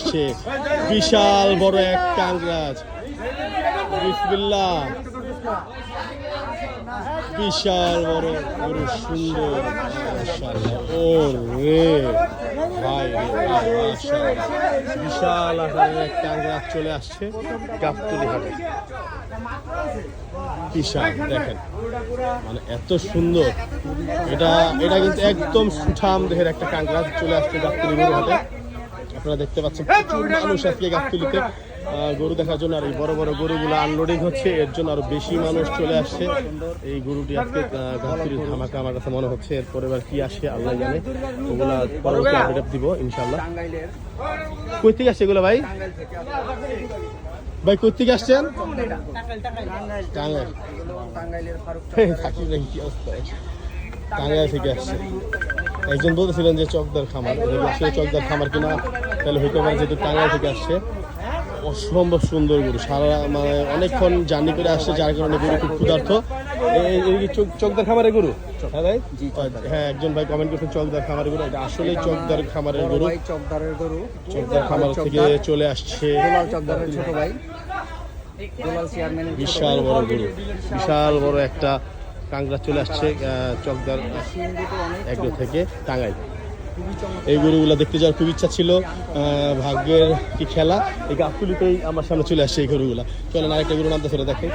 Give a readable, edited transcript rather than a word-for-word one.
আসছে বিশাল বড় এক কাংরাজ। বিসমিল্লাহ, বিশাল বড় গরু, সুন্দর মাশাআল্লাহ। ও রে ভাই রে ভাই, মাশাআল্লাহ বিশাল আকারের এক কাংরাজ চলে আসছে গাবতলী হাটে। বিশাল, দেখেন মানে এত সুন্দর, এটা কিন্তু একদম সুঠাম দেহের একটা কাংরাজ চলে আসছে গাবতলী গরু হাটে। আপনারা দেখতে পাচ্ছেন প্রচুর মানুষ আজকে গাবতলীতে গরু দেখার জন্য। আর এই বড় বড় গরুগুলো আনলোডিং হচ্ছে, এর জন্য আরো বেশি মানুষ চলে আসছে। এই গরুটি আজকে গাবতলীর ধামাকা আমার কাছে মনে হচ্ছে। এরপরে এবার কি আসে আল্লাহ জানে, ওগুলা পরবর্তী আপডেট দিব ইনশাল্লাহ। কই থেকে আসছে এগুলো ভাই? ভাই কই থেকে আসছেন? টাঙ্গাইল। টাঙ্গাইল থেকে আসছে। একজন বলতেছিলেন যে চকদার খামার, আসলে চকদার খামার কিনা তাহলে হইতে পারে, যেহেতু টাঙ্গাইল থেকে আসছে। অসম্ভব সুন্দর গরু, সারা মানে অনেকক্ষণ জার্নি করে আসছে, যার কারণে গরু খুব ক্ষুধার্ত। চকদার খামারের গরু? হ্যাঁ ভাই, হ্যাঁ একজন ভাই কমেন্ট করছেন চকদার খামারের গরু। এটা আসলে চকদার খামারের গরু, চকদারের গরু, চকদার খামার থেকে চলে আসছে। চকদারের ছোট ভাই, বিশাল বড় গরু, বিশাল বড় একটা কাংড়া চলে আসছে চকদার এগ্রো থেকে টাঙ্গাইল। এই গরুগুলো দেখতে যাওয়ার খুব ইচ্ছা ছিল, ভাগ্যের কি খেলা, এই গাবতলীতেই আমার সামনে চলে আসছে এই গরুগুলা। চলেন আরেকটা গরু নামতে ফেলে দেখে।